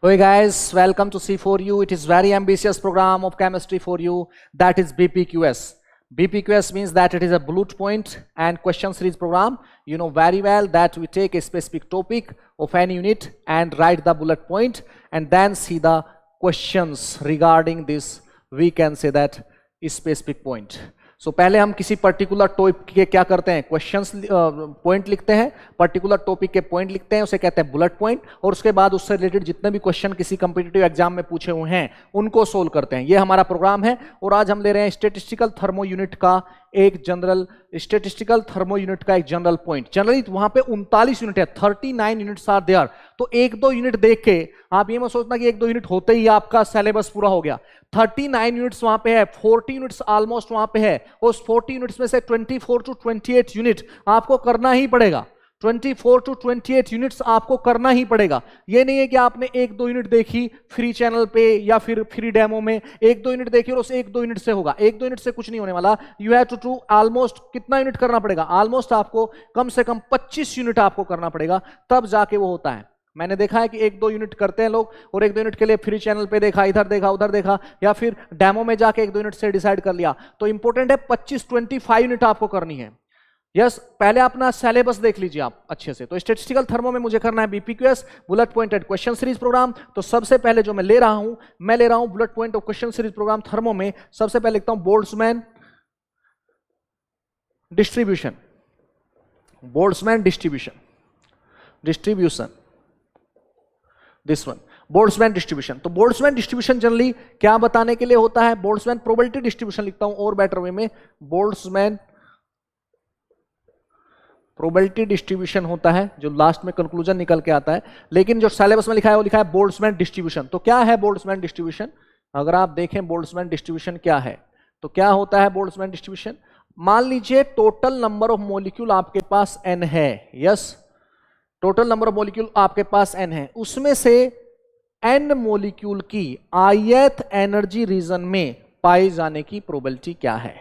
Hey guys, welcome to C4U. It is very ambitious program of chemistry for you, that is BPQS. BPQS means that it is a bullet point and question series program. You know very well that we take a specific topic of any unit and write the bullet point and then see the questions regarding this, we can say that specific point. So पहले हम किसी particular topic के क्या करते हैं, questions point लिखते हैं, particular topic के पॉइंट लिखते हैं, उसे कहते हैं बुलेट पॉइंट, और उसके बाद उससे रिलेटेड जितने भी क्वेश्चन किसी कॉम्पिटिटिव एग्जाम में पूछे हुए हैं उनको सोल्व करते हैं। ये हमारा प्रोग्राम है और आज हम ले रहे हैं स्टैटिस्टिकल थर्मो यूनिट का एक जनरल पॉइंट। जनरली वहां पे 39 यूनिट है, 39 यूनिट्स आर देयर। तो एक दो यूनिट देख के आप ये मत सोचना कि एक दो यूनिट होते ही आपका सिलेबस पूरा हो गया। 39 यूनिट्स वहां पे है, 40 यूनिट्स ऑलमोस्ट वहां पे है। उस 40 यूनिट्स में से 24 टू 28 यूनिट आपको करना ही पड़ेगा। 24 टू 28 यूनिट्स आपको करना ही पड़ेगा। ये नहीं है कि आपने एक दो यूनिट देखी फ्री चैनल पे या फिर फ्री डेमो में, एक दो यूनिट देखी और उस एक दो यूनिट से होगा। एक दो यूनिट से कुछ नहीं होने वाला। You have to do almost कितना यूनिट करना पड़ेगा? ऑलमोस्ट आपको कम से कम 25 यूनिट आपको करना पड़ेगा, तब जाके वो होता है। मैंने देखा है कि एक दो यूनिट करते हैं लोग और एक दो यूनिट के लिए फ्री चैनल पे देखा, इधर देखा उधर देखा, या फिर डेमो में जाके एक दो यूनिट से डिसाइड कर लिया। तो इंपॉर्टेंट है 25 यूनिट आपको करनी है। यस, पहले अपना सिलेबस देख लीजिए आप अच्छे से। तो स्टैटिस्टिकल थर्मो में मुझे करना है BPQS, bullet pointed question series programme. तो सबसे पहले जो मैं ले रहा हूं bullet point of question series programme thermo में। सबसे पहले लिखता हूं Boltzmann distribution, this one Boltzmann distribution. तो बोल्ट्जमैन डिस्ट्रीब्यूशन जनरली क्या बताने के लिए होता है? बोल्ट्जमैन प्रोबेबिलिटी डिस्ट्रीब्यूशन लिखता हूं और बेटर वे में, बोल्ट्जमैन प्रोबेबिलिटी डिस्ट्रीब्यूशन होता है जो लास्ट में कंक्लूजन निकल के आता है, लेकिन जो सिलेबस में लिखा है वो लिखा है बोल्ट्जमैन डिस्ट्रीब्यूशन। तो क्या है बोल्ट्जमैन डिस्ट्रीब्यूशन? अगर आप देखें बोल्ट्जमैन डिस्ट्रीब्यूशन क्या है, तो क्या होता है बोल्ट्जमैन डिस्ट्रीब्यूशन? मान लीजिए टोटल नंबर ऑफ मॉलिक्यूल आपके पास n है। Yes, total number of molecule आपके पास n है, उसमें से n मॉलिक्यूल की ith एनर्जी रीजन में पाए जाने की प्रोबेबिलिटी क्या है,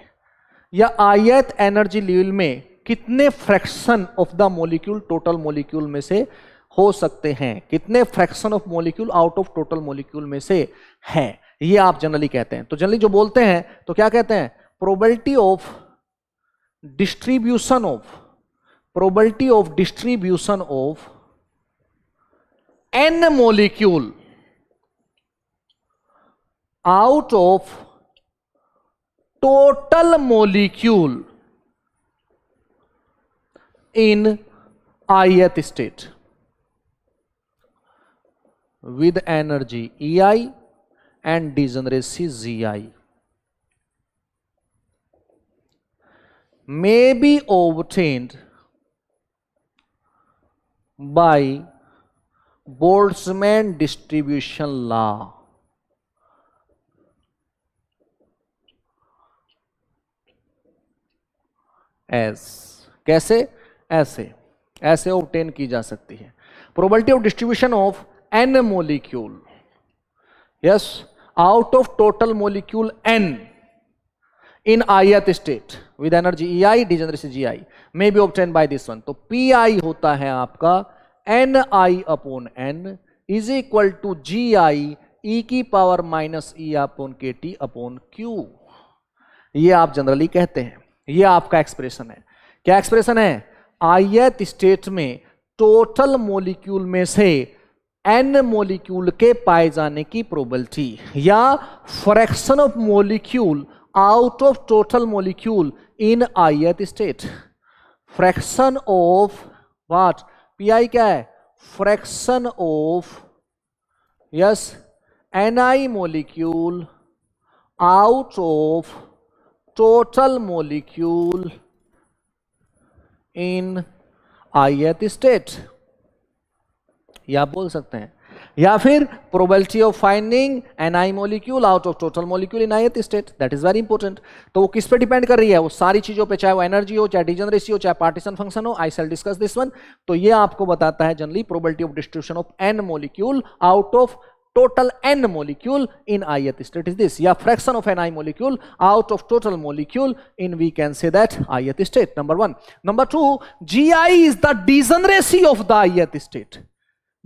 या ith एनर्जी लेवल में कितने fraction of the molecule total molecule में से हो सकते हैं, कितने fraction of molecule out of total molecule में से है, ये आप जनरली कहते हैं। तो जनरली जो बोलते हैं तो क्या कहते हैं? Probability of distribution of n molecule out of total molecule in ith state with energy EI and degeneracy GI may be obtained by Boltzmann distribution law. कैसे? ऐसे ऑब्टेन की जा सकती है। Probability of distribution of n molecule, yes, out of total molecule n in ith state with energy EI degeneracy GI may be obtained by this one। तो PI होता है आपका ni upon n is equal to GI e की power minus E upon KT upon Q। ये आप generally कहते हैं, ये आपका एक्सप्रेशन है। क्या एक्सप्रेशन है? ith स्टेट में टोटल मॉलिक्यूल में से n मॉलिक्यूल के पाए जाने की प्रोबेबिलिटी, या fraction of molecule out of total molecule in ith state। fraction of what? pi क्या है? fraction of, yes, ni molecule out of total molecule in ith state, या आप बोल सकते हैं, या फिर probability of finding ni molecule out of total molecule in ith state. That is very important. तो वो किस पे डिपेंड कर रही है? वो सारी चीजों पे, चाहे वो एनर्जी हो, चाहे डिजनरेसी हो, चाहे पार्टीशन फंक्शन हो। I shall discuss this one. तो ये आपको बताता है generally probability of distribution of n molecule out of total n molecule in ith state is this, या fraction of ni molecule out of total molecule in, we can say that ith state. Number 1। Number 2, GI is the degeneracy of the ith state.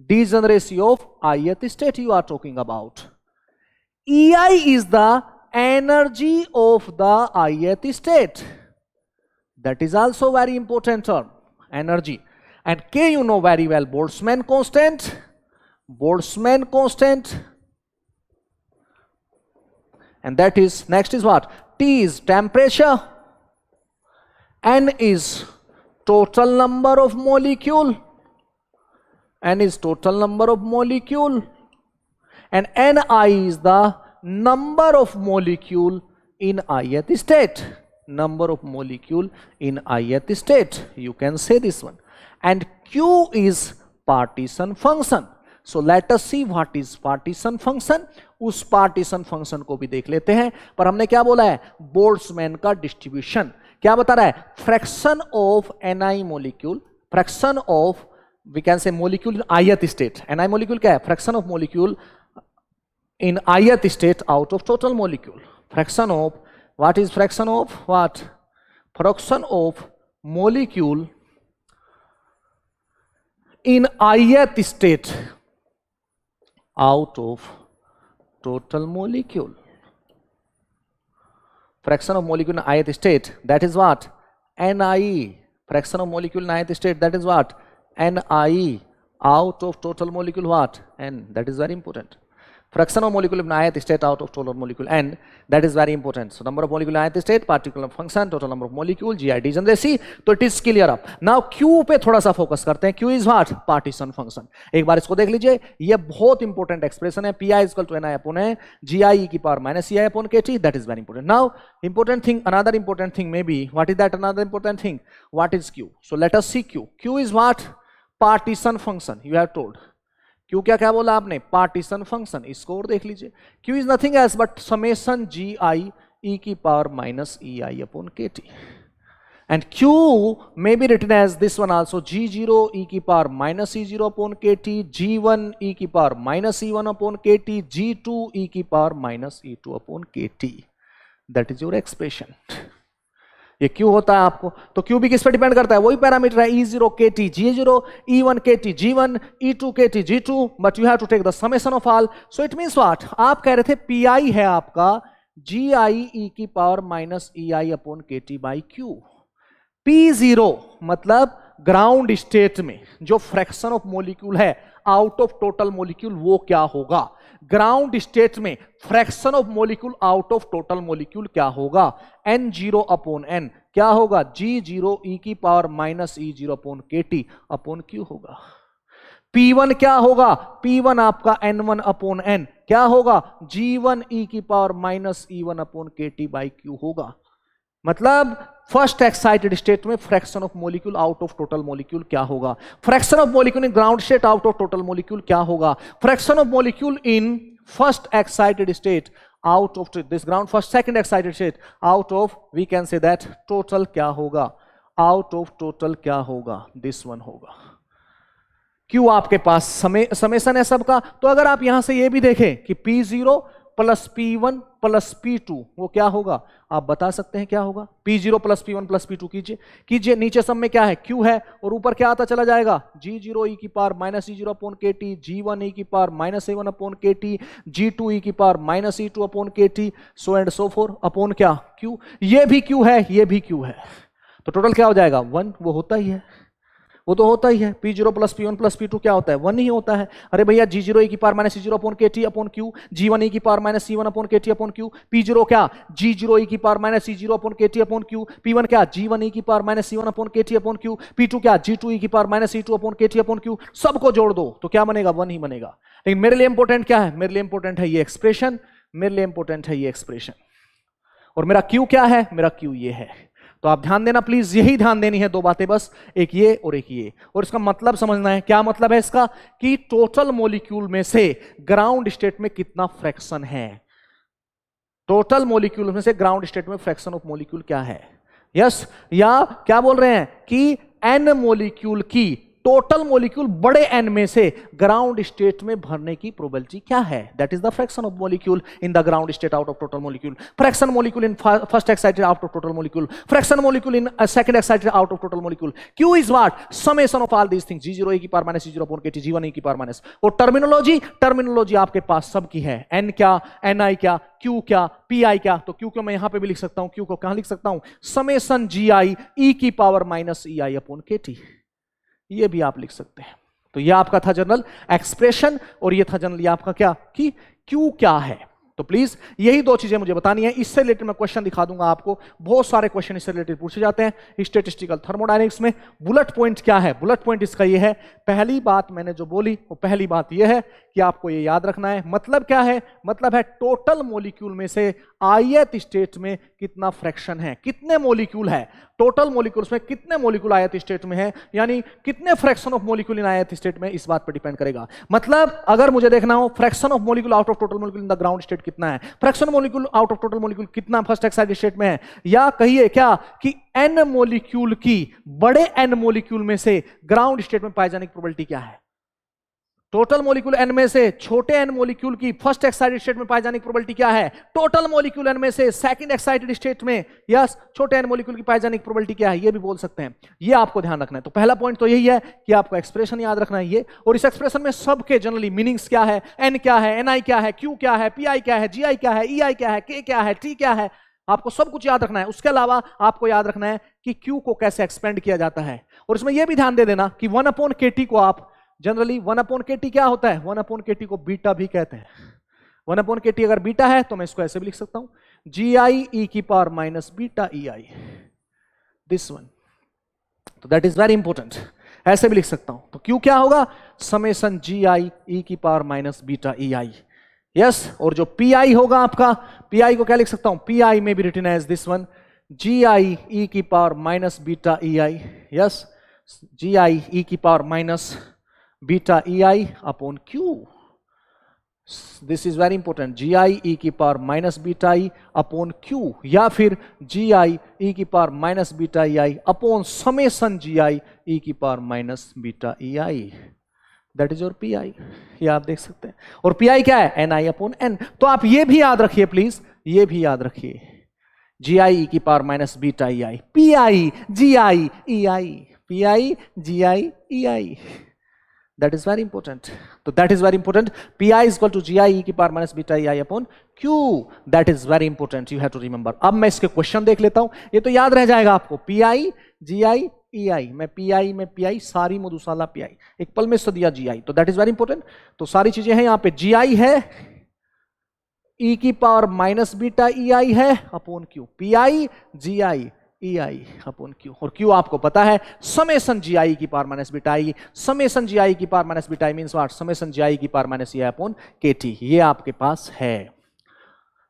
degeneracy of ith state you are talking about. EI is the energy of the ith state. That is also very important term, energy. And K you know very well, Boltzmann constant. Boltzmann constant. And that is, next is what? T is temperature. N is total number of molecule. N is total number of molecule. And Ni is the number of molecule in ith state. Number of molecule in ith state. You can say this one. And Q is partition function. So let us see what is partition function. उस partition function को भी देख लेते हैं. पर हमने क्या बोला है? बोल्ट्जमैन का डिस्ट्रीब्यूशन क्या बता रहा है? Fraction of Ni molecule, fraction of we can say molecule in ith state. Ni molecule क्या है? Fraction of molecule in ith state out of total molecule. Fraction of, what is fraction of what? Fraction of molecule in ith state out of total molecule. Fraction of molecule in ith state, that is what? Ni. Fraction of molecule in ith state, that is what? Ni out of total molecule what? N. That is very important. Fraction of molecule in ith state out of total molecule N, that is very important. So number of molecule in ith state, particular function, total number of molecule, GI degeneracy. तो it is clear up. Now Q पे थोड़ा सा focus करते हैं. Q is what? Partition function. एक बार इसको देख लीजिए. ये बहुत इंपॉर्टेंट एक्सप्रेशन है. Pi is equal to Ni upon A, GI e की power minus Ei upon KT. That is very important. Now important thing, another important thing may be, what is that another important thing? What is Q? So let us see Q. Q is what? Partition function. You have told. Q क्या बोला आपने? Partition function. इसको और देख लीजिए. Q is nothing else but summation g i e की power minus e i upon k T. And Q may be written as this one also, g zero e की power minus e zero upon k T, g one e की power minus e one upon k T, g two e की power minus e two upon k T. That is your expression. ये Q होता है आपको. तो Q भी किस पे डिपेंड करता है? वही पैरामीटर है, E0 KT G0, E1 KT G1, E2 KT G2, but you have to take the summation of all. So it means what? आप कह रहे थे PI है आपका GI e की power minus EI upon KT by Q. P0 मतलब ground state में जो फ्रैक्शन ऑफ मोलिक्यूल है आउट ऑफ टोटल मोलिक्यूल, वो क्या होगा? ग्राउंड स्टेट में fraction of molecule out of total molecule क्या होगा? N0 अपॉन N क्या होगा? G0 e की power minus E0 upon KT upon Q होगा. P1 क्या होगा? P1 आपका N1 अपॉन N क्या होगा? G1 e की power minus E1 upon KT by Q होगा. मतलब फर्स्ट एक्साइटेड स्टेट में fraction of molecule out of total molecule क्या होगा? Fraction of molecule in ground state out of total molecule क्या होगा? Fraction of molecule in first excited state out of this ground first second excited state out of, we can say that total क्या होगा? Out of total क्या होगा? This one होगा. क्यों आपके पास summation है सबका. तो अगर आप यहां से ये भी देखें कि P0 plus P1 plus P2 वो क्या होगा? आप बता सकते हैं क्या होगा? P0 plus P1 plus P2 कीजिए. नीचे सब में क्या है? Q है. और ऊपर क्या आता चला जाएगा? G0 e की power minus E0 upon KT, G1 e की power minus A1 upon KT, G2 e की power minus E2 upon KT, so and so four upon क्या? Q. ये भी Q है, ये भी Q है. तो टोटल क्या हो जाएगा? 1. वो होता ही है, वो तो होता ही है. P0 plus P1 plus P2 क्या होता है? 1 ही होता है. अरे भैया G0 e की power minus E0 upon KT upon Q, G1 e की power minus C1 upon KT upon Q, P0 क्या? G0 e की power minus E0 upon KT upon Q, P1 क्या? G1 e की power minus C1 upon KT upon Q, P2 क्या? G2 e की power minus E2 upon KT upon Q. सबको जोड़ दो तो क्या बनेगा? 1 ही बनेगा. लेकिन मेरे लिए इंपॉर्टेंट क्या है? मेरे लिए इंपॉर्टेंट है ये एक्सप्रेशन. मेरे लिए इंपॉर्टेंट है ये एक्सप्रेशन. और मेरा Q क्या है? मेरा Q ये है. तो आप ध्यान देना प्लीज, यही ध्यान देनी है. 2 बातें बस, एक ये और एक ये. और इसका मतलब समझना है. क्या मतलब है इसका? कि टोटल मॉलिक्यूल में से ग्राउंड स्टेट में कितना फ्रैक्शन है. टोटल मॉलिक्यूल में से ग्राउंड स्टेट में फ्रैक्शन ऑफ मॉलिक्यूल क्या है? यस. या क्या बोल रहे हैं कि n मॉलिक्यूल की टोटल मॉलिक्यूल बड़े एन में से ग्राउंड स्टेट में भरने की प्रोबेबिलिटी क्या है? That is the fraction of molecule in the ground state out of total molecule, fraction molecule in first excited out of total molecule, fraction molecule in second excited out of total molecule. Q is what? Summation of all these things, G0 e की power minus G0 upon KT, G1 e की power minus. और terminology आपके पास सबकी है, N क्या, Ni क्या, Q क्या, Pi क्या। तो Q को मैं यहां पे भी लिख सकता हूं, Q को कहां लिख सकता हूं? समेशन Gi e की power minus Ei upon KT, ये भी आप लिख सकते हैं। तो ये आपका था जनरल एक्सप्रेशन, और ये था जनरली आपका क्या कि Q क्या है। तो प्लीज यही दो चीजें मुझे बतानी है। इससे रिलेटेड मैं क्वेश्चन दिखा दूंगा आपको, बहुत सारे क्वेश्चन इससे रिलेटेड पूछे जाते हैं स्टैटिस्टिकल थर्मोडायनेमिक्स में। बुलेट पॉइंट क्या है? बुलेट पॉइंट इसका ये है, पहली बात मैंने जो बोली वो पहली बात ये है कि आपको ये याद रखना है। मतलब क्या है? मतलब है टोटल मॉलिक्यूल में से ith स्टेट में कितना फ्रैक्शन है, कितने मॉलिक्यूल है टोटल मॉलिक्यूल्स में, कितने मॉलिक्यूल ith स्टेट में है, यानी कितने fraction of molecule in ith state में, इस बात पर डिपेंड करेगा। मतलब अगर मुझे देखना हो fraction of molecule out of total molecule in the ground state कितना है, fraction molecule out of total molecule कितना फर्स्ट एक्साइटेड स्टेट में है, या कहिए क्या कि n मॉलिक्यूल की बड़े n मॉलिक्यूल में से ग्राउंड स्टेट में पाए जाने की प्रोबेबिलिटी क्या है, टोटल मॉलिक्यूल n में से छोटे n मॉलिक्यूल की फर्स्ट एक्साइटेड स्टेट में पाए जाने की प्रोबेबिलिटी क्या है, टोटल मॉलिक्यूल n में से सेकंड एक्साइटेड स्टेट में यस छोटे n मॉलिक्यूल की पाए जाने की प्रोबेबिलिटी क्या है, ये भी बोल सकते हैं। ये आपको ध्यान रखना है। तो पहला पॉइंट तो यही है कि आपको एक्सप्रेशन याद रखना है ये, और इस एक्सप्रेशन में सबके जनरली मीनिंग्स क्या है, n क्या है, ni क्या है, q क्या है, pi क्या है, gi क्या है, ei क्या है, k क्या है, t क्या है, आपको सब कुछ याद रखना है। उसके अलावा आपको याद रखना है कि Q को कैसे एक्सपेंड किया जाता है, और इसमें यह भी ध्यान दे देना कि 1/KT को आप जनरली 1/KT क्या होता है, 1/KT को बीटा भी कहते हैं। 1/KT अगर बीटा है तो मैं इसको ऐसे भी लिख सकता हूं, GI e की power minus beta EI, this one. तो दैट इज वेरी इंपॉर्टेंट, ऐसे भी लिख सकता हूं। तो Q क्या होगा? समेशन GI e की power minus beta EI, yes. और जो Pi होगा आपका, Pi को क्या लिख सकता हूं? Pi में भी written as this one, GI e की power minus beta EI, yes, GI e की power minus beta EI upon Q। This is very important, GI e की power minus beta E upon Q, या फिर GI e की power minus beta EI upon summation GI e की power minus beta EI, that is your Pi। ये आप देख सकते हैं। और Pi क्या है? Ni upon N। तो आप ये भी याद रखिए प्लीज, ये भी याद रखिए, GI e की power minus beta EI, Pi GI EI, Pi GI EI, that is very important। तो that is very important, Pi is equal to GI e की power minus beta EI upon Q, that is very important, you have to remember। अब मैं इसके question देख लेता हूं, ये तो याद रह जाएगा आपको, Pi GI EI, मैं Pi में Pi सारी मधुशाला Pi, एक पल में इससे दिया GI, तो that is very important। तो सारी चीजें हैं यहाँ पे, GI है, E की पावर माइनस बीटा EI है upon Q, Pi GI EI upon Q, और Q आपको पता है समेशन GI की power minus beta I, summation GI की power minus beta I means what, summation GI की power minus EI upon KT, ये आपके पास है।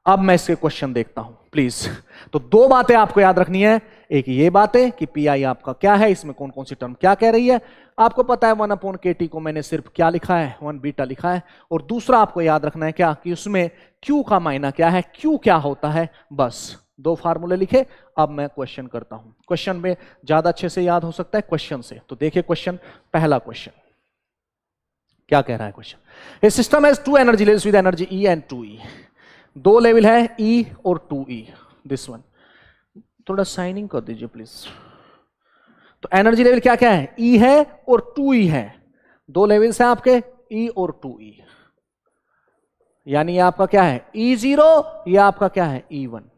अब मैं इसके क्वेश्चन देखता हूं प्लीज। तो दो बातें आपको याद रखनी है, एक ये बातें कि Pi आपका क्या है, इसमें कौन कौन सी टर्म क्या कह रही है, आपको पता है 1/KT को मैंने सिर्फ क्या लिखा है, 1 बीटा लिखा है, और दूसरा आपको याद रखना है क्या कि उसमें Q का मायना क्या है, Q क्या होता है, बस दो फार्मूले लिखे। अब मैं क्वेश्चन करता हूं, क्वेश्चन में ज्यादा अच्छे से याद हो सकता है क्वेश्चन से। तो देखिए क्वेश्चन, पहला क्वेश्चन क्या कह रहा है question, A system has 2 energy levels with energy E एंड 2E, दो लेवल है E और 2E, दिस वन, थोड़ा साइनिंग कर दीजिए प्लीज। तो एनर्जी लेवल क्या क्या है, E है और 2E है, दो लेवल्स हैं आपके E और 2E, यानी आपका क्या है E0, या आपका क्या है E1।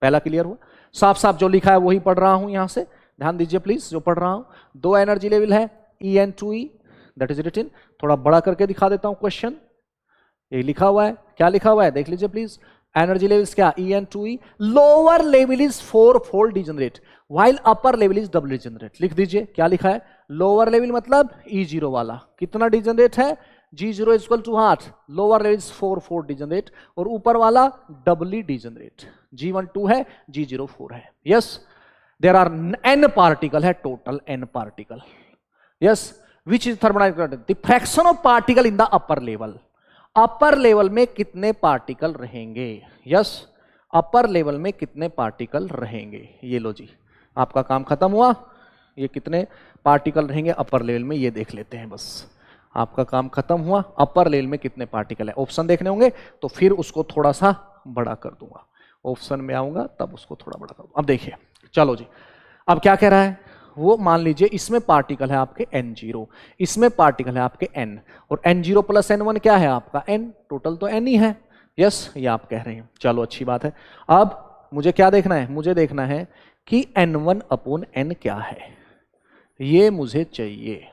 पहला क्लियर हुआ, साफ साफ जो लिखा है वही पढ़ रहा हूं यहां से, ध्यान दीजिए प्लीज जो पढ़ रहा हूं। दो एनर्जी लेवल है E एंड 2E, दैट इज रिटन, थोड़ा बड़ा करके दिखा देता हूं क्वेश्चन, ये लिखा हुआ है, क्या लिखा हुआ है देख लीजिए प्लीज, एनर्जी लेवल्स क्या E एंड 2E, lower level is 4-fold degenerate while upper level is double degenerate. लिख दीजिए क्या लिखा है, लोअर लेवल मतलब E0 वाला कितना डिजेनरेट है, G0 is equal to heart, lower level is 4-4 degenerate, और ऊपर वाला डबली डिजेनरेट, G1 2 है, G0 4 है, yes. There are n particle है, total n particle, yes, which is thermodynamic the fraction of particle in the upper level, upper level में कितने particle रहेंगे, yes, अपर level में कितने पार्टिकल रहेंगे। ये लो जी, आपका काम खत्म हुआ, ये कितने पार्टिकल रहेंगे अपर लेवल में, ये देख लेते हैं बस, आपका काम खत्म हुआ। अपर लेवल में कितने पार्टिकल है, ऑप्शन देखने होंगे तो फिर उसको थोड़ा सा बड़ा कर दूंगा, ऑप्शन में आऊंगा तब उसको थोड़ा बड़ा कर दूंगा। अब देखिए, चलो जी, अब क्या कह रहा है वो, मान लीजिए इसमें पार्टिकल है आपके n0, इसमें पार्टिकल है आपके n, और n0 प्लस n1 क्या है आपका n, टोटल तो n ही है। यस, ये आप कह रहे हैं, चलो अच्छी बात है। अब मुझे क्या देखना है, मुझे देखना है कि n1 अपॉन n क्या है, ये मुझे चाहिए।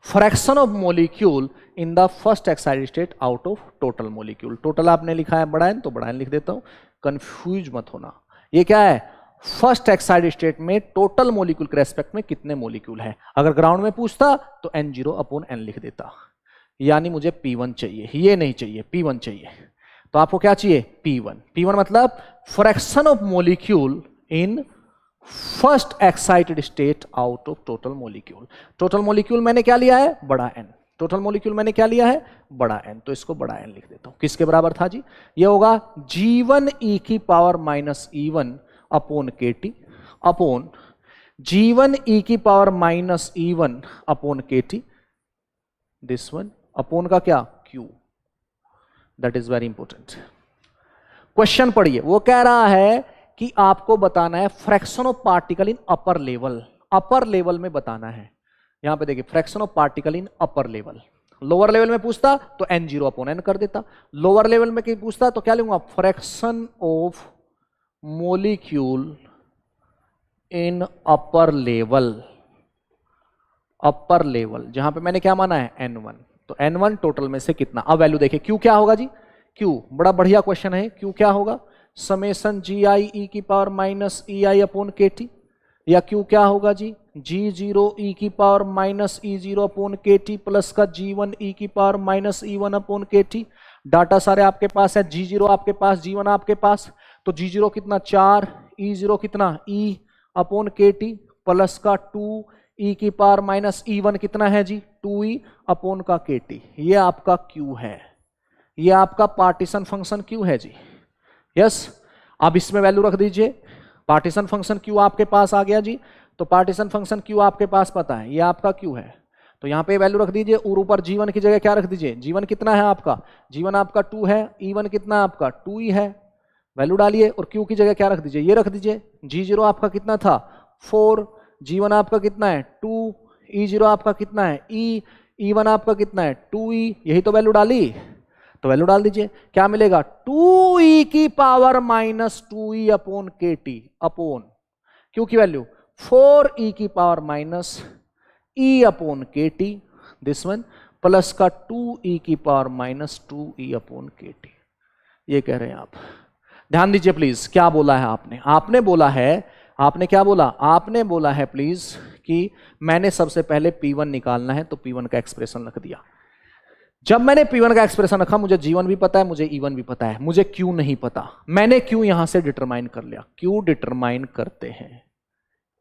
Fraction of molecule in the first excited state out of total molecule. Total आपने लिखा है बड़ा n, तो बड़ा n लिख देता हूं, कंफ्यूज मत होना। ये क्या है, फर्स्ट एक्साइटेड स्टेट में टोटल मॉलिक्यूल के रेस्पेक्ट में कितने मॉलिक्यूल है। अगर ग्राउंड में पूछता तो n0 अपॉन n लिख देता, यानी मुझे P1 चाहिए, ये नहीं चाहिए, P1 चाहिए। तो आपको क्या चाहिए, P1। P1 मतलब fraction of molecule in first excited state out of total molecule. Total molecule मैंने क्या लिया है, बड़ा N। टोटल मॉलिक्यूल मैंने क्या लिया है, बड़ा N, तो इसको बड़ा N लिख देता हूं। किसके बराबर था जी, ये होगा G1 e की power minus E1 upon KT upon G1 e की power minus E1 upon KT, this one upon का क्या Q। That is very important. Question पढ़िए, वो कह रहा है कि आपको बताना है fraction of particle in upper level. Upper level में बताना है, यहां पे देखिए fraction of particle in upper level. Lower level में पूछता तो n0 अपॉन n कर देता, लोअर लेवल में कहीं पूछता तो क्या लूंगा, fraction of molecule in upper level. Upper level जहां पे मैंने क्या माना है n1, तो n1 टोटल में से कितना। अब वैल्यू देखिए, Q क्या होगा जी, Q बड़ा बढ़िया क्वेश्चन है, Q क्या होगा, समेशन GI e की power minus EI upon KT, या Q क्या होगा जी, G0 e की power minus E0 upon KT plus का G1 e की power minus E1 upon KT। Data सारे आपके पास है, G0 आपके पास, G1 आपके पास, तो G0 कितना 4, E0 कितना E अपॉन KT प्लस का 2 e की पावर माइनस E1 कितना है जी 2e अपॉन का KT। ये आपका Q है, ये आपका पार्टीशन फंक्शन Q है जी। यस, अब इसमें वैल्यू रख दीजिए, पार्टीशन फंक्शन Q आपके पास आ गया जी, तो पार्टीशन फंक्शन Q आपके पास पता है, ये आपका Q है, तो यहां पे वैल्यू रख दीजिए, और ऊपर G1 की जगह क्या रख दीजिए, G1 कितना है आपका, G1 आपका 2 है, E1 कितना आपका 2e है, वैल्यू डालिए, और Q की जगह क्या रख दीजिए, ये रख दीजिए। G0 आपका कितना था 4, G1 आपका कितना है 2, E0 आपका कितना है E, E1 आपका कितना है 2e, यही तो वैल्यू डाली, तो वैल्यू डाल दीजिए, क्या मिलेगा 2e की power minus 2e upon KT upon Q की वैल्यू 4e की power minus E upon KT, this one plus का 2e की power minus 2e upon KT। ये कह रहे हैं आप, ध्यान दीजिए प्लीज, क्या बोला है आपने, आपने बोला है, आपने क्या बोला, आपने बोला है प्लीज कि मैंने सबसे पहले P1 निकालना है, तो P1 का एक्सप्रेशन रख दिया। जब मैंने P1 का एक्सप्रेशन रखा, मुझे G1 भी पता है, मुझे E1 भी पता है, मुझे Q नहीं पता, मैंने Q यहां से डिटरमाइन कर लिया। Q डिटरमाइन करते हैं,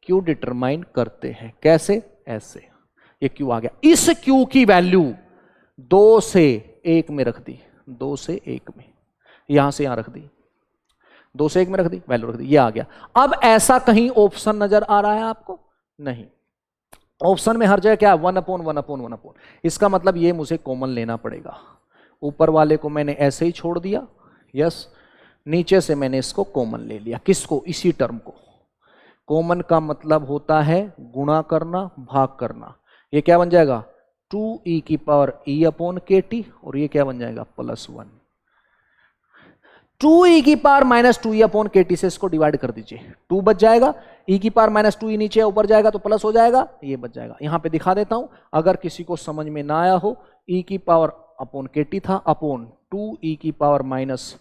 Q डिटरमाइन करते हैं कैसे, ऐसे, ये Q आ गया। इस Q की वैल्यू 2 से 1 में रख दी, 2 से 1 में, यहां से यहां रख दी, 2 से 1 में रख दी, वैल्यू रख दी, ये आ गया। अब ऐसा कहीं ऑप्शन नजर आ रहा है आपको, नहीं, ऑप्शन में हर जगह क्या है 1 अपॉन 1 अपॉन 1 अपॉन, इसका मतलब ये मुझे कॉमन लेना पड़ेगा। ऊपर वाले को मैंने ऐसे ही छोड़ दिया, यस, नीचे से मैंने इसको कॉमन ले लिया, किसको, इसी टर्म को। कॉमन का मतलब होता है गुणा करना, भाग करना। ये क्या बन जाएगा 2e की पावर e अपॉन KT, और ये क्या बन जाएगा +1, 2e की power minus 2e upon KT से इसको डिवाइड कर दीजिए, 2 बच जाएगा, e की पावर माइनस 2e नीचे ऊपर जाएगा तो प्लस हो जाएगा, ये बच जाएगा। यहां पे दिखा देता हूं, अगर किसी को समझ में ना आया हो, e की पावर अपॉन KT था अपॉन 2e की power minus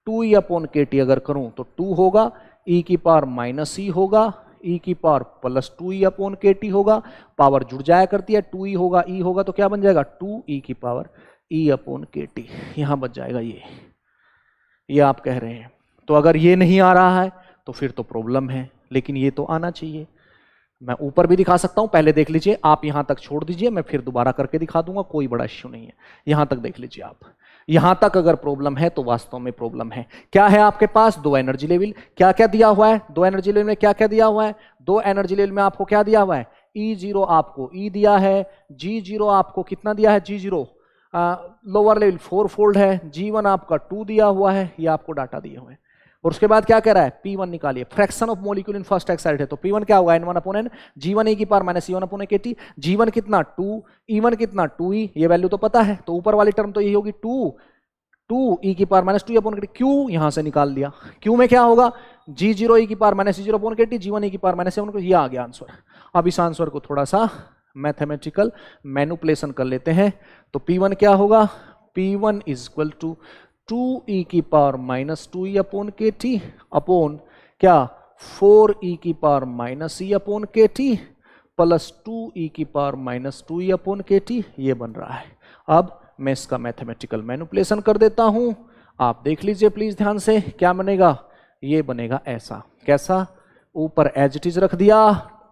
2e upon KT अगर करूं तो 2 होगा, e की पावर माइनस e होगा, e की power plus 2e upon KT होगा, पावर जुड़ जाया करती है, 2e होगा, e होगा, तो क्या बन जाएगा 2e की पावर e अपॉन KT, यहां बच जाएगा ये आप कह रहे हैं। तो अगर ये नहीं आ रहा है तो फिर तो प्रॉब्लम है, लेकिन ये तो आना चाहिए। मैं ऊपर भी दिखा सकता हूं, पहले देख लीजिए, आप यहां तक छोड़ दीजिए, मैं फिर दोबारा करके दिखा दूंगा, कोई बड़ा इश्यू नहीं है। यहां तक देख लीजिए आप, यहां तक अगर प्रॉब्लम है तो वास्तव में प्रॉब्लम है। क्या है आपके पास? दो एनर्जी लेवल। क्या क्या दिया हुआ है? दो एनर्जी लेवल में क्या क्या दिया हुआ है? दो एनर्जी लेवल में आपको क्या दिया हुआ है? E0 आपको E दिया है, G0 आपको कितना दिया है? G0 लोअर लेवल 4 फोल्ड है, G1 आपका 2 दिया हुआ है, ये आपको डाटा दिए हुए हैं। और उसके बाद क्या कह रहा है? P1 निकालिए, fraction of molecule in first Exide है, तो P1 क्या होगा? N1/N, G1 e की पावर माइनस E1/KT, G1 कितना 2, E1 कितना 2E, ये वैल्यू तो पता है, तो ऊपर वाली टर्म तो यही होगी 2 e की पावर माइनस 2/KT, Q यहां से निकाल लिया। Q में क्या होगा? G0 e की power minus E0/KT, G1 e की पावर माइनस E1/KT, ये आ गया आंसर। अब इस आंसर को थोड़ा सा मैथमेटिकल मैनिपुलेशन कर लेते हैं, तो P1 क्या होगा? P1 is equal to 2e की पावर माइनस 2E/KT अपॉन क्या? 4e की power minus E/KT plus 2e की पावर माइनस 2E/KT, ये बन रहा है। अब मैं इसका मैथमेटिकल मैनिपुलेशन कर देता हूं, आप देख लीजिए प्लीज ध्यान से। क्या बनेगा? ये बनेगा ऐसा। कैसा? ऊपर एज इट इज रख दिया,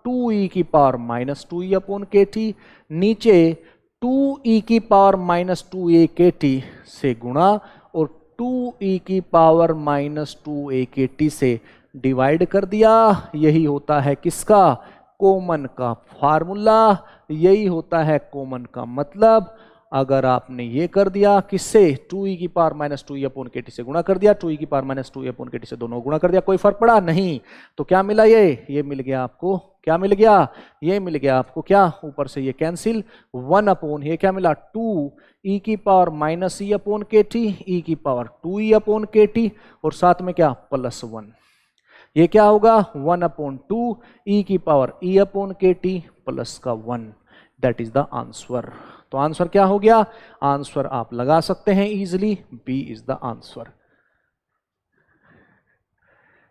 2e की पावर माइनस 2E/KT, नीचे 2e की पावर माइनस 2a/KT से गुणा और 2e की पावर माइनस 2a/KT से डिवाइड कर दिया। यही होता है किसका? कॉमन का फार्मूला, यही होता है कॉमन का मतलब। अगर आपने ये कर दिया, किससे? 2e की पावर माइनस 2E/KT से गुणा कर दिया, 2e की पावर माइनस 2E/KT से दोनों गुणा कर दिया, कोई फर्क पड़ा नहीं। तो क्या मिला? ये मिल गया आपको। क्या मिल गया? ये मिल गया आपको क्या? ऊपर से ये कैंसिल, 1 ये क्या मिला? 2e की पावर माइनस E/KT, e की पावर 2E/KT और साथ में क्या? प्लस 1। ये क्या होगा? 1/2 e की पावर E/KT प्लस का 1, दैट इज द आंसर। तो आंसर क्या हो गया? आंसर आप लगा सकते हैं easily, B is the answer.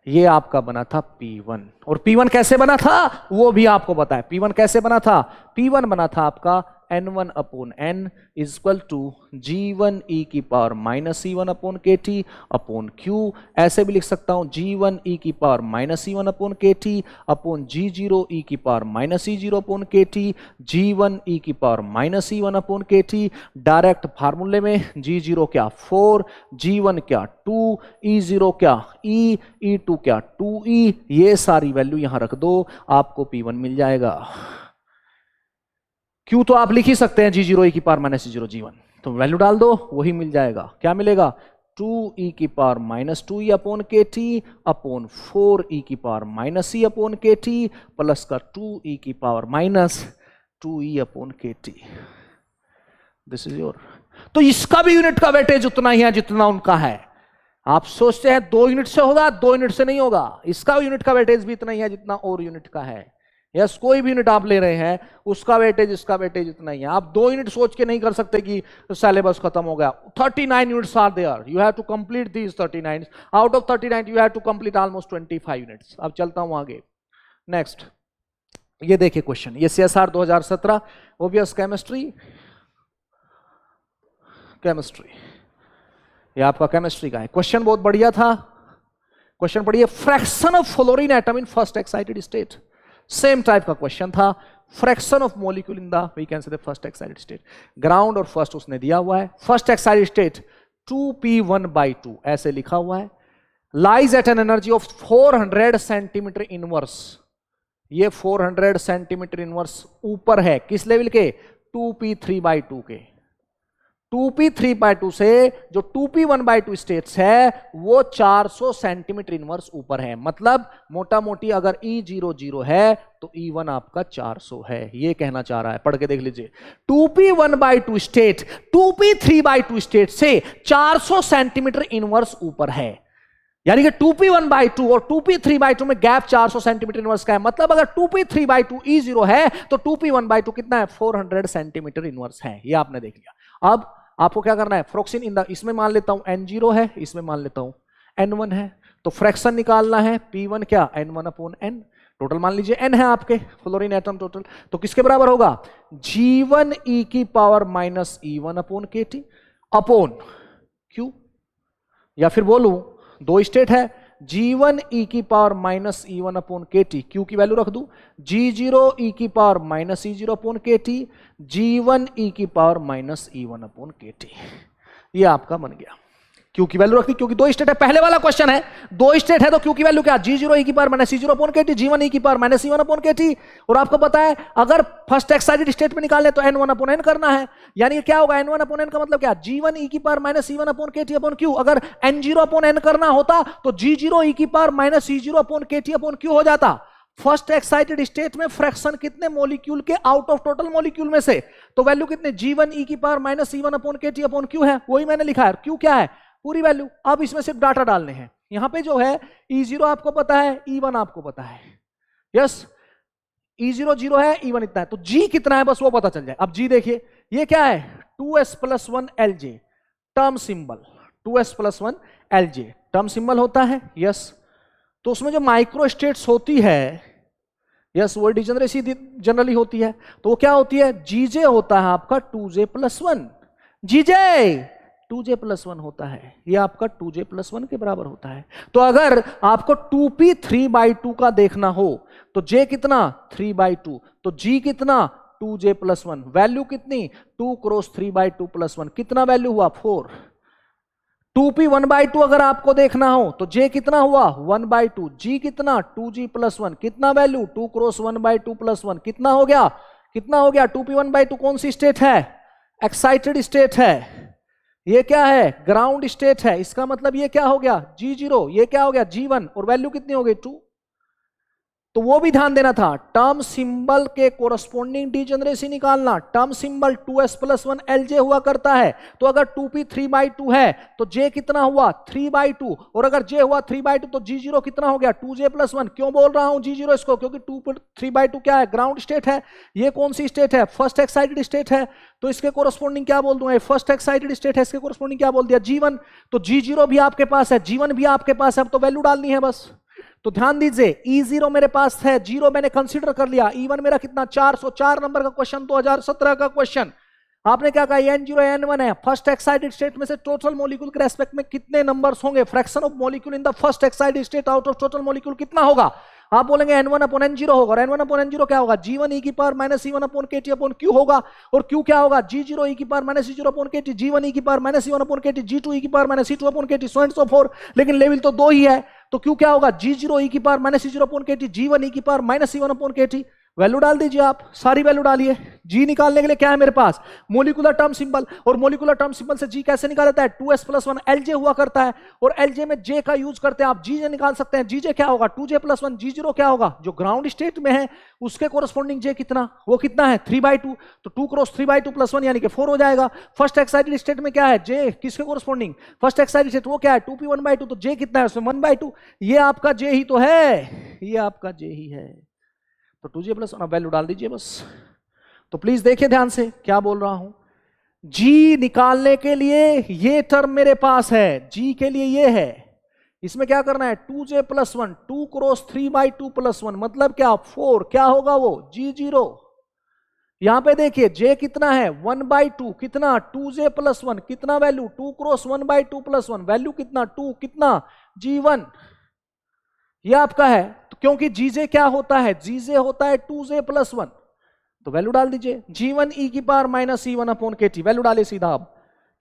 ये आपका बना था P1। और P1 कैसे बना था वो भी आपको पता है। P1 कैसे बना था? P1 बना था आपका N1/N is equal to G1 e की power minus E1/KT upon Q। ऐसे भी लिख सकता हूं, G1 e की power minus E1/KT upon G0 e की power minus E0/KT, G1 e की पावर माइनस E1/KT। डायरेक्ट फार्मूले में G0 क्या? 4, G1 क्या? 2, E0 क्या? E, E2 क्या? 2E। ये सारी वैल्यू यहां रख दो, आपको P1 मिल जाएगा। Q तो आप लिख ही सकते हैं, G0 e की पावर माइनस E0 G1, तो वैल्यू डाल दो, वही मिल जाएगा। क्या मिलेगा? 2e की power minus 2E/KT upon 4e की पावर माइनस E/KT प्लस का 2e की power minus 2E/KT। This is your. तो इसका भी यूनिट का वेटेज उतना ही है जितना उनका है। आप सोचते हैं 2 यूनिट से होगा, 2 यूनिट से नहीं होगा। इसका यूनिट का वेटेज भी इतना ही है जितना और यूनिट का है। यस, कोई भी यूनिट आप ले रहे हैं, उसका वेटेज इसका वेटेज इतना ही है। आप 2 यूनिट सोच के नहीं कर सकते कि सिलेबस खत्म हो गया। 39 units are there, you have to complete these 39। Out of 39 you have to complete almost 25 units. अब चलता हूं आगे। नेक्स्ट, ये देखिए क्वेश्चन, ये CSR 2017 ओबियस केमिस्ट्री, ये आपका केमिस्ट्री का है। क्वेश्चन बहुत बढ़िया था। क्वेश्चन पढ़िए, fraction of fluorine atom in first excited state. Same type का क्वेश्चन था। Fraction of molecule in the, we can say the first excited state. Ground और फर्स्ट उसने दिया हुआ है। फर्स्ट एक्साइटेड स्टेट 2p1/2 ऐसे लिखा हुआ है। Lies at an energy of 400 centimetre inverse. ये 400 सेंटीमीटर इनवर्स ऊपर है किस लेवल के? 2p3/2 के। 2p3/2 से जो 2p1/2 स्टेट्स है वो 400 सेंटीमीटर इनवर्स ऊपर है। मतलब मोटा मोटी अगर E0 0 है तो E1 आपका 400 है, ये कहना चाह रहा है। पढ़ के देख लीजिए, 2p1/2 स्टेट 2p3/2 स्टेट से 400 सेंटीमीटर इनवर्स ऊपर है। यानी कि 2p1/2 और 2p3/2 में गैप 400 सेंटीमीटर इनवर्स का है। मतलब अगर 2p3/2 E0 है तो 2p1/2 कितना है? 400 सेंटीमीटर इनवर्स है। ये आपने देख लिया। अब आपको क्या करना है? फ्रैक्शन इन द, इसमें मान लेता हूं N0 है, इसमें मान लेता हूं N1 है, तो फ्रैक्शन निकालना है। P1 क्या? N1/N। टोटल मान लीजिए N है आपके फ्लोरीन एटम टोटल, तो किसके बराबर होगा? G1 e की power minus E1/KT upon Q। या फिर बोलूं, 2 स्टेट है, G1 e की पावर माइनस E1/KT, Q की वैल्यू रख दूं, G0 e की power minus E0/KT, G1 e की पावर माइनस E1/KT। ये आपका बन गया। क्यू की वैल्यू रखती, क्योंकि दो स्टेट है, पहले वाला क्वेश्चन है दो स्टेट है, तो क्यू की वैल्यू क्या, G0 e की power minus C0 upon KT, G1 e की power minus C1 upon KT। और आपको पता है अगर फर्स्ट एक्साइटेड स्टेट में निकालने तो N1 अपॉन N करना है, यानी क्या होगा N1 अपॉन N का मतलब क्या, G1 e की power minus C1 upon KT upon Q। अगर N0 अपॉन N करना होता तो G0 e की power minus C0 upon KT upon Q हो जाता। फर्स्ट एक्साइटेड स्टेट में फ्रैक्शन कितने मॉलिक्यूल के आउट ऑफ टोटल मॉलिक्यूल में से, तो वैल्यू कितने, G1 e की power minus C1 upon KT upon Q है, वही मैंने लिखा है। Q क्या है, पूरी वैल्यू। अब इसमें सिर्फ डाटा डालने हैं। यहां पे जो है E0 आपको पता है, E1 आपको पता है, यस E0 0 है, E1 इतना है, तो G कितना है बस वो पता चल जाए। अब G देखिए ये क्या है, 2s+1 LJ term symbol, 2s+1 LJ term symbol होता है, यस। तो उसमें जो माइक्रो स्टेट्स होती है, यस, वो डिजेनरेसी जनरली होती है, तो वो क्या होती है, GJ होता है आपका 2j+1, GJ 2j+1 होता है, ये आपका 2j+1 के बराबर होता है। तो अगर आपको 2p 3/2 का देखना हो तो j कितना 3/2, तो g कितना 2j+1, वैल्यू कितनी 2 क्रॉस 3/2 + 1, कितना वैल्यू हुआ 4। 2p 1/2 अगर आपको देखना हो तो j कितना हुआ 1/2, g कितना 2g+1, कितना वैल्यू 2 क्रॉस 1/2 + 1, कितना हो गया, कितना हो गया 2p 1/2। कौन सी स्टेट है, एक्साइटेड स्टेट है, ये क्या है, ग्राउंड स्टेट है, इसका मतलब ये क्या हो गया G0, ये क्या हो गया G1, और वैल्यू कितनी हो गई 2। तो वो भी ध्यान देना था, टर्म सिंबल के कोरस्पोंडिंग डिजेनरेसी निकालना। टर्म सिंबल 2s+1 LJ हुआ करता है, तो अगर 2p 3/2 है तो j कितना हुआ 3/2, और अगर j हुआ 3/2 तो G0 कितना हो गया 2j+1। क्यों बोल रहा हूं G0 इसको, क्योंकि 2 3/2 क्या है, ग्राउंड स्टेट है। ये कौन सी स्टेट है, फर्स्ट एक्साइटेड स्टेट है, तो इसके कोरस्पोंडिंग क्या बोल दूं, फर्स्ट एक्साइटेड स्टेट है, इसके कोरस्पोंडिंग क्या बोल दिया G1। तो G0 भी आपके पास है, G1 भी आपके पास है, अब तो वैल्यू डालनी है बस। तो ध्यान दीजिए E0 मेरे पास है, 0 मैंने कंसीडर कर लिया, E1 मेरा कितना 404 नंबर का क्वेश्चन, 2017 का क्वेश्चन। आपने क्या कहा N0 N1 है, फर्स्ट एक्साइटेड स्टेट में से टोटल मॉलिक्यूल के रेस्पेक्ट में कितने नंबर्स होंगे, fraction of molecule in the first excited state out of total molecule कितना होगा। आप बोलेंगे N1 अपॉन N0 होगा, और N1 अपॉन N0 क्या होगा, G1 e की power minus C1 upon KT upon Q होगा, और Q क्या होगा G0 e की power minus C0 upon KT, G1 e की power minus C1 upon KT, G2 e की power minus C2 upon KT, so and so fourth. लेकिन level तो दो ही है, तो Q क्या होगा G0 e की power minus C0 upon KT, G1 e की power minus C1 upon KT। Value डाल दीजिए, आप सारी वैल्यू डालिए। G निकालने के लिए क्या है मेरे पास, मोलिकुलर टर्म सिंबल, और मोलिकुलर टर्म सिंबल से G कैसे निकाला जाता है, 2s+1 LJ हुआ करता है, और LJ में J का यूज करते हैं आप G निकाल सकते हैं। GJ क्या होगा 2j+1, G0 क्या होगा, जो ग्राउंड स्टेट में है उसके कोरस्पोंडिंग J कितना, वो कितना है 3/2, तो 2 क्रॉस 3/2 + 1 यानी कि 4 हो जाएगा। फर्स्ट एक्साइटेड स्टेट में क्या है J, किसके कोरस्पोंडिंग, फर्स्ट एक्साइटेड स्टेट, वो क्या है 2p 1/2, तो J कितना है उसमें 1/2, ये आपका J ही तो है, ये आपका J ही है, तो 2j+1। अब वैल्यू डाल दीजिए बस। तो प्लीज देखिए ध्यान से क्या बोल रहा हूं, G निकालने के लिए ये टर्म मेरे पास है, G के लिए ये है, इसमें क्या करना है 2j+1, 2 क्रॉस 3/2 + 1 मतलब क्या 4, क्या होगा वो G0। यहां पे देखिए J कितना है 1/2, कितना 2j+1, कितना वैल्यू 2 क्रॉस 1/2 + 1, वैल्यू कितना 2, कितना G1, ये आपका है। तो क्योंकि GJ क्या होता है, GJ होता है 2j+1, तो वैल्यू डाल दीजिए G1 e की power minus C1 upon KT, value डाले सीधा। अब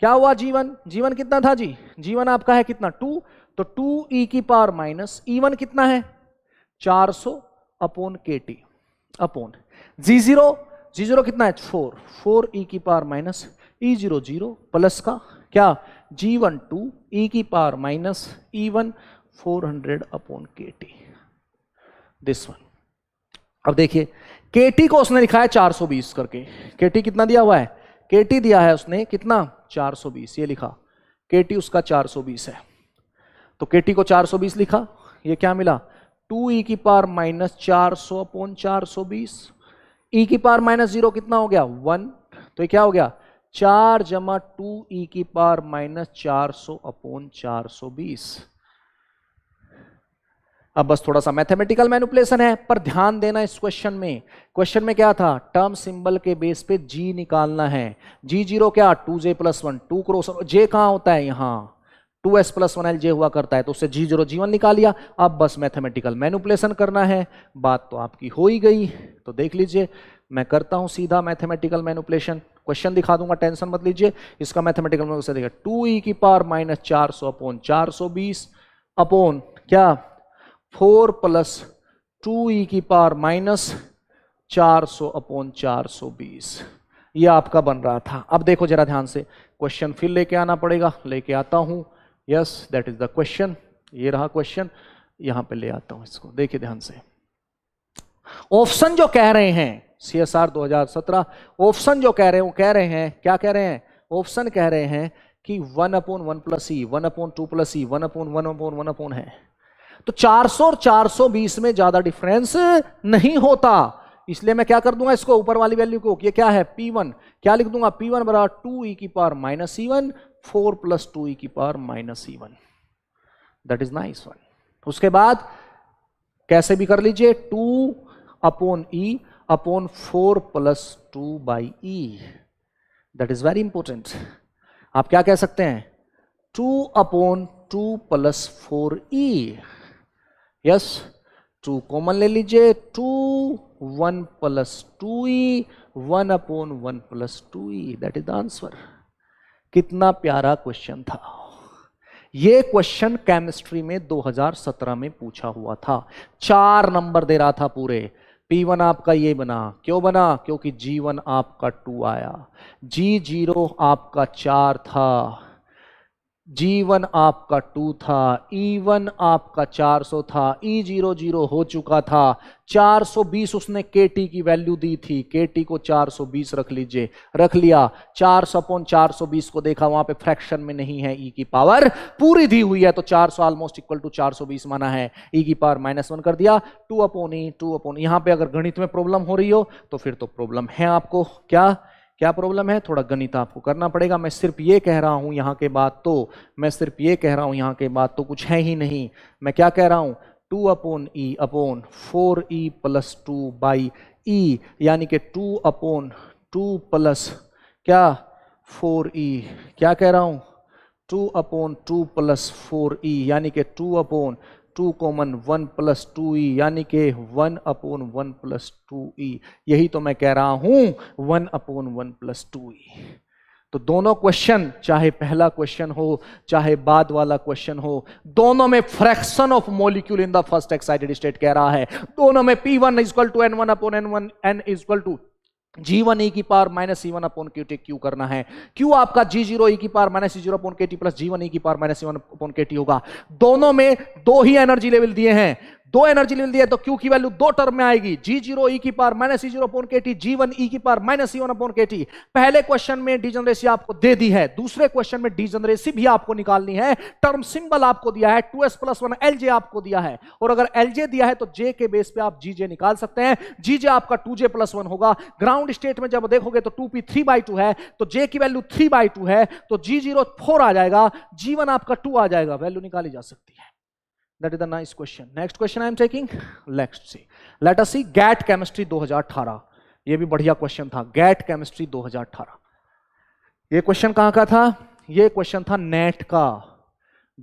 क्या हुआ G1 कितना था जी, G1 आपका है कितना 2, तो 2 e की पावर माइनस E1 कितना है 400 अपॉन KT अपॉन G0 कितना है 4 e की पावर माइनस E0 0 प्लस का क्या G1 2 e की power minus E1 400 upon KT, this one. अब देखिए KT को उसने लिखा है 420 करके, KT कितना दिया हुआ है, KT दिया है उसने कितना 420, ये लिखा KT उसका 420 है, तो KT को 420 लिखा, ये क्या मिला 2 e की पावर माइनस 400 अपॉन 420, e की पावर माइनस 0 कितना हो गया 1, तो ये क्या हो गया 4 जमा 2 e की पावर माइनस 400 अपॉन 420। अब बस थोड़ा सा मैथमेटिकल मैनिपुलेशन है, पर ध्यान देना इस क्वेश्चन में क्या था, टर्म सिंबल के बेस पे G निकालना है। G0 क्या 2j+1, 2 क्रॉस J कहां होता है यहां 2s+1 LJ हुआ करता है, तो उससे G0 G1 निकाल लिया। अब बस मैथमेटिकल मैनिपुलेशन करना है, बात तो आपकी हो ही गई। तो देख लीजिए मैं करता हूं सीधा मैथमेटिकल मैनिपुलेशन। क्वेश्चन दिखा दूंगा, टेंशन मत लीजिए। इसका मैथमेटिकल में से देखिए 2e की पावर माइनस 400 अपॉन 420 अपॉन क्या 4 प्लस 2e की पावर माइनस 400 अपॉन 420, ये आपका बन रहा था। अब देखो जरा ध्यान से, क्वेश्चन फिर लेके आना पड़ेगा, लेके आता हूं। Yes, that is the question. ये रहा क्वेश्चन, यहां पे ले आता हूं इसको, देखिए ध्यान से। ऑप्शन जो कह रहे हैं CSR 2017, ऑप्शन जो कह रहे हैं वो कह रहे हैं, क्या कह रहे हैं? ऑप्शन कह रहे हैं कि 1/1 प्लस ई, 1/2 प्लस ई, 1/1/1 है। तो 400 और 420 में ज्यादा डिफरेंस नहीं होता, इसलिए मैं क्या कर दूंगा इसको, ऊपर वाली वैल्यू को, ये क्या है P1, क्या लिख दूंगा P1 बराबर 2e की power minus E1 4 plus 2e की power minus E1। That is nice one. उसके बाद कैसे भी कर लीजिए 2 upon E upon 4 plus 2 by E। That is very important. आप क्या कह सकते हैं 2 upon 2 plus 4E। Yes, 2 common ले लीजिए, 2 1 plus 2E 1 upon 1 plus 2E। That is the answer. कितना प्यारा क्वेश्चन था। ये क्वेश्चन केमिस्ट्री में 2017 में पूछा हुआ था, 4 नंबर दे रहा था पूरे। P1 आपका ये बना, क्यों बना? क्योंकि G1 आपका 2 आया, G0 आपका 4 था, G1 आपका 2 था, E1 आपका 400 था, E0 0 हो चुका था, 420 उसने KT की वैल्यू दी थी, KT को 420 रख लीजिए, रख लिया। 400 अपॉन 420 को देखा, वहां पे फ्रैक्शन में नहीं है, E की पावर पूरी दी हुई है, तो 400 ऑलमोस्ट इक्वल टू 420 माना है, E की पावर -1 कर दिया, 2 अपॉन E 2 अपॉन। यहां पे अगर गणित में प्रॉब्लम हो रही हो तो फिर तो प्रॉब्लम है आपको, क्या प्रॉब्लम है? थोड़ा गणित आपको करना पड़ेगा। मैं सिर्फ ये कह रहा हूं यहां के बाद, तो मैं सिर्फ ये कह रहा हूं यहां के बाद तो कुछ है ही नहीं। मैं क्या कह रहा हूं 2 upon E upon 4E plus 2 by E, यानी कि 2 अपॉन 2 प्लस क्या 4E। क्या कह रहा हूं 2 अपॉन 2 प्लस 4E, यानी कि 2 अपॉन 2 कॉमन 1 प्लस 2E, यानी कि 1 अपॉन 1 प्लस 2E। यही तो मैं कह रहा हूं 1 अपॉन 1 प्लस 2E। तो दोनों क्वेश्चन, चाहे पहला क्वेश्चन हो चाहे बाद वाला क्वेश्चन हो, दोनों में fraction of molecule in the first excited state कह रहा है। दोनों में P1 equal to N1 upon N1 N equal to G1 E की power minus C1 upon KT Q करना है। Q आपका G0 E की power minus C0 upon KT plus G1 E की power minus C1 upon KT होगा। दोनों में 2 ही energy level दिए हैं, 2 एनर्जी लेवल दिए तो Q की वैल्यू 2 टर्म में आएगी, G0 E की power minus C0 upon KT, G1 E की power minus C1 upon KT। पहले क्वेश्चन में डिजनरेसी आपको दे दी है, दूसरे क्वेश्चन में डिजनरेसी भी आपको निकालनी है। टर्म सिंबल आपको दिया है 2s प्लस 1 LJ आपको दिया है, और अगर LJ दिया है तो J के बेस पे आप GJ निकाल सकते हैं। GJ आपका 2J प्लस 1 होगा। ग्राउंड स्टेट में जब देखोगे तो 2P 3/2 है, तो J की वैल्यू 3/2 है, तो G0 4 आ जाएगा, G1 आपका 2 आ जाएगा, वैल्यू निकाली जा सकती है। That is the nice question. Next question I am taking. Let us see GAT Chemistry 2018. ये भी बढ़िया क्वेश्चन था, GAT Chemistry 2018। ये क्वेश्चन कहां का था? ये क्वेश्चन था नेट का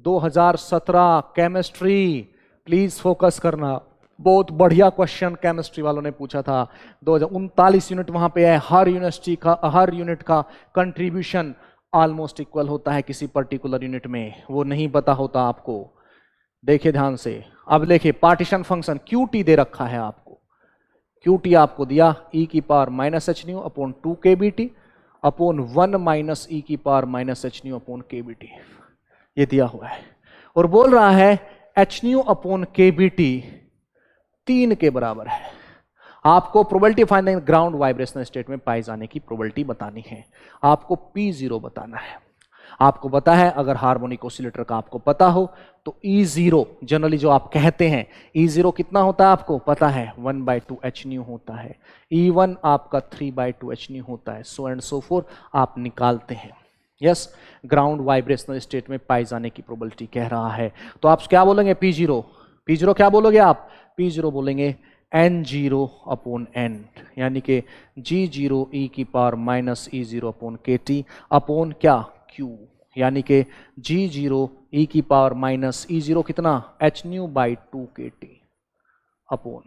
2017 केमिस्ट्री। प्लीज फोकस करना, बहुत बढ़िया क्वेश्चन केमिस्ट्री वालों ने पूछा था। 2039 यूनिट वहां पे है। हर यूनिट का कंट्रीब्यूशन ऑलमोस्ट इक्वल होता है किसी पर्टिकुलर यूनिट में, वो नहीं पता होता आपको। देखिए ध्यान से, अब देखिए पार्टीशन फंक्शन QT दे रखा है आपको, QT आपको दिया E की power minus H new upon 2 KBT upon 1 minus E की power minus H new upon KBT, ये दिया हुआ है। और बोल रहा है एच न्यू अपॉन KBT 3 के बराबर है। आपको probability find ground vibrational state में पाए जाने की प्रोबेबिलिटी बतानी है। आपको P0 बताना है। आपको पता है, अगर हार्मोनिक ऑसिलेटर का आपको पता हो तो E0 जनरली जो आप कहते हैं, E0 कितना होता है आपको पता है, 1/2 h न्यू होता है। E1 आपका 3/2 h न्यू होता है, सो एंड सो फोर आप निकालते हैं। यस, ग्राउंड वाइब्रेशनल स्टेट में पाए जाने की प्रोबेबिलिटी कह रहा है। तो आप क्या बोलेंगे P0 क्या बोलोगे आप? P0 बोलेंगे N0 अपॉन N, यानी कि G0 E की power minus E0 upon KT upon क्या Q, यानी कि G0 E की पावर माइनस E0 कितना h new by 2 KT upon,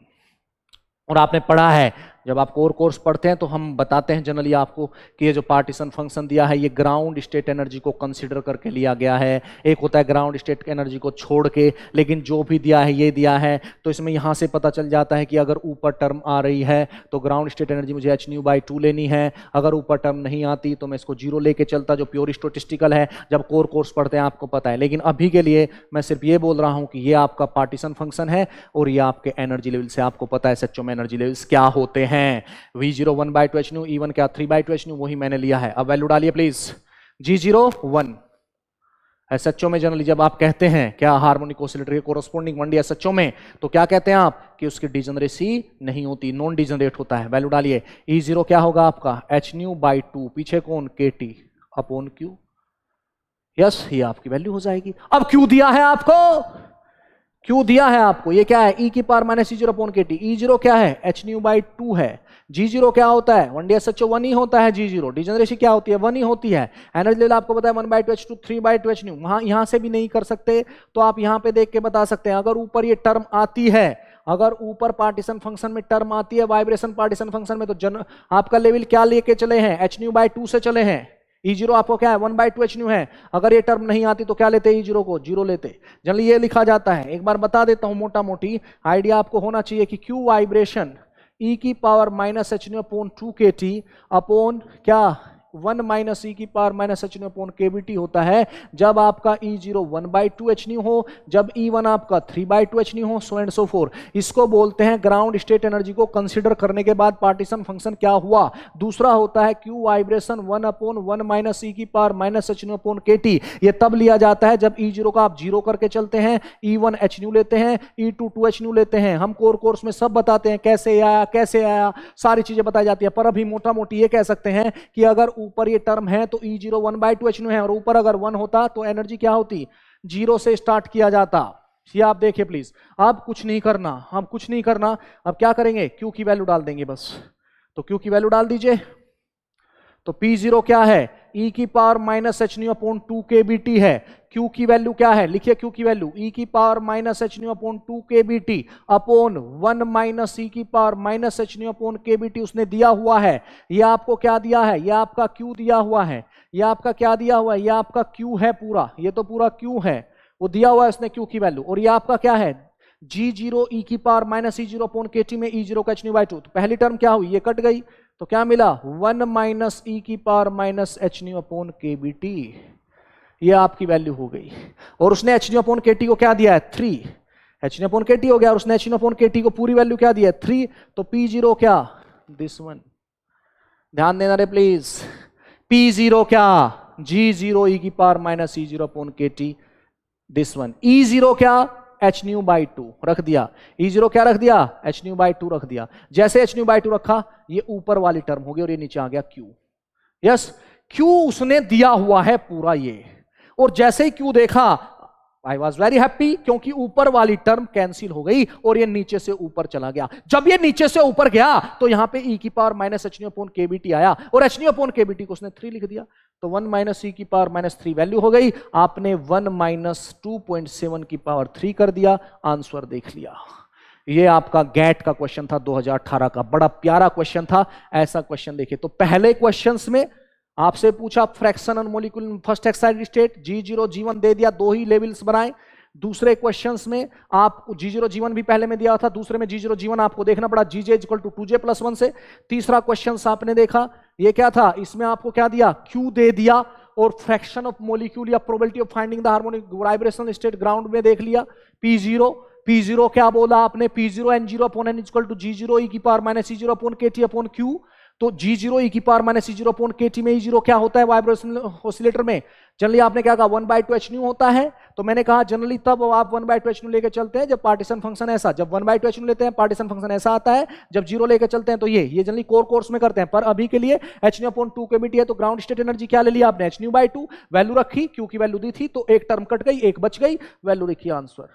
और आपने पढ़ा है जब आप कोर कोर्स पढ़ते हैं तो हम बताते हैं जनरली आपको कि ये जो पार्टीशन फंक्शन दिया है ये ग्राउंड स्टेट एनर्जी को कंसीडर करके लिया गया है, एक होता है ग्राउंड स्टेट एनर्जी को छोड़ के, लेकिन जो भी दिया है ये दिया है। तो इसमें यहाँ से पता चल जाता है कि अगर ऊपर टर्म आ रही है तो ग्राउंड स्टेट एनर्जी मुझे h/2 लेनी है, अगर ऊपर टर्म नहीं आती तो मैं इसको 0 लेके चलता, जो प्योर स्टैटिस्टिकल है। जब कोर कोर्स पढ़ते हैं आपको पता है, लेकिन अभी के लिए मैं सिर्फ ये बोल रहा हूँ कि ये आपका पार्टीशन फंक्शन है और ये आपके एनर्जी लेवल से आपको पता है सच्चों में एनर्जी लेवल्स क्या होते हैं। V0 1/2hν, E1 क्या 3/2hν, वही मैंने लिया है। अब वैल्यू डालिए प्लीज। G0 1। एसएचओ में जनरली जब आप कहते हैं क्या हार्मोनिक ऑसिलेटर के कोरस्पोंडिंग 1D एसएचओ में, तो क्या कहते हैं आप कि उसकी डिजनरेसी नहीं होती, नॉन डिजनरेट होता है। वैल्यू डालिए। E0 क्या होगा आपका hν/2, पीछे कौन kT/Q। यस, ये आपकी वैल्यू हो जाएगी। अब Q दिया है आपको, Q दिया है आपको, ये क्या है e⁻⁻E0/kT। E0 क्या है hν/2 है। G0 क्या होता है 1D SHO 1 ही होता है। G0 डिजनरेसी क्या होती है 1 ही होती है। एनर्जी लेवल आपको पता है 1/2h2 3/2hν। वहां यहां से भी नहीं कर सकते तो आप यहां पे देख के बता सकते हैं। अगर ऊपर ये टर्म आती है, अगर ऊपर पार्टीशन फंक्शन में टर्म आती है वाइब्रेशन पार्टीशन फंक्शन में, तो आपका लेवल क्या लेके चले हैं hν/2 से चले हैं। E0 आपको क्या है 1/2hν है। अगर ये टर्म नहीं आती तो क्या लेते E0 को 0 लेते। जनरली ये लिखा जाता है, एक बार बता देता हूं मोटा मोटी आइडिया आपको होना चाहिए कि Q vibration e⁻⁻hν/2 kT upon क्या 1 e⁻⁻hν kBT होता है जब आपका E0 1/2hν हो, जब E1 आपका 3/2hν हो, सो एंड सो फोर। इसको बोलते हैं ग्राउंड स्टेट एनर्जी को कंसीडर करने के बाद पार्टीशन फंक्शन क्या हुआ। दूसरा होता है Q वाइब्रेशन 1/1 e⁻⁻hν kT। ये तब लिया जाता है जब E0 का आप 0 करके चलते हैं, E1 hν लेते हैं, E2 2hν लेते हैं। हम कोर कोर्स में सब बताते हैं कैसे आया, सारी चीजें बताई जाती है। पर अभी मोटा मोटी ये कह सकते हैं कि अगर ऊपर ये टर्म है तो E0 1/2hν है, और ऊपर अगर 1 होता तो एनर्जी क्या होती 0 से स्टार्ट किया जाता। ये आप देखिए प्लीज। अब कुछ नहीं करना, अब क्या करेंगे Q की वैल्यू डाल देंगे बस। तो Q की वैल्यू डाल दीजिए। तो P0 क्या है e⁻⁻hν/2 kBT है। Q की वैल्यू क्या है, लिखिए Q की value e⁻⁻hν/2 kBT upon 1 e⁻⁻hν kBT उसने दिया हुआ है। ये आपको क्या दिया है, ये आपका Q दिया हुआ है, ये आपका क्या दिया हुआ है, ये आपका Q है पूरा, ये तो पूरा Q है, वो दिया हुआ है उसने Q की वैल्यू। और ये आपका क्या है G0 e⁻⁻E0 kT में E0 का hν/2। तो पहली टर्म क्या हुई, ये कट गई, तो क्या मिला 1 e⁻⁻hν kBT। ये आपकी वैल्यू हो गई। और उसने hν kT को क्या दिया है 3, hν kT हो गया, और उसने hν kT को पूरी वैल्यू क्या दिया है 3। तो P0 क्या दिस वन, ध्यान देना रे प्लीज। P0 क्या G0 e⁻⁻E0 kT this one. E0 क्या hν/2 रख दिया, E0 क्या रख दिया hν/2 रख दिया। जैसे hν/2 रखा ये ऊपर वाली टर्म हो गई और ये नीचे आ गया Q। यस, Q उसने दिया हुआ है पूरा ये, और जैसे ही Q देखा आई वॉज वेरी हैप्पी क्योंकि ऊपर वाली टर्म कैंसिल हो गई और ये नीचे से ऊपर चला गया। जब ये नीचे से ऊपर गया तो यहां पे e⁻⁻hν kBT आया और hν kBT को उसने 3 लिख दिया। तो 1 e⁻3 वैल्यू हो गई। आपने 1 2.7 कर दिया, आंसर देख लिया। ये आपका गैट का क्वेश्चन था 2018 का, बड़ा प्यारा क्वेश्चन था। ऐसा क्वेश्चन देखिए तो पहले क्वेश्चंस में आपसे पूछा fraction on molecule first excited state, G0 G1 दे दिया, 2 ही लेवल्स बनाए। दूसरे क्वेश्चंस में आप G0 G1 भी पहले में दिया था, दूसरे में G0 G1 आपको देखना पड़ा Gj = 2j+1 से। तीसरा क्वेश्चन आपने देखा ये क्या था, इसमें आपको क्या दिया Q दे दिया और फ्रैक्शन ऑफ मॉलिक्यूल या probability of finding the harmonic vibrational state ground में देख लिया। P0 क्या बोला आपने, P0 N0/N = G0 e⁻⁻E0 kT Q। तो G0 e⁻⁻E0 kT में E0 क्या होता है वाइब्रेशनल ऑसिलेटर में, जनरली आपने क्या कहा 1/2hν होता है। तो मैंने कहा जनरली तब आप 1/2hν लेके चलते हैं जब पार्टीशन फंक्शन ऐसा, जब 1/2hν लेते हैं पार्टीशन फंक्शन ऐसा आता है, जब 0 लेके चलते हैं तो ये जनरली कोर कोर्स में करते हैं। पर अभी के लिए hν/2 kBT है तो ग्राउंड स्टेट एनर्जी क्या ले लिया आपने hν/2, वैल्यू रखी, Q की वैल्यू दी थी तो एक टर्म कट गई, एक बच गई, वैल्यू लिखी, आंसर।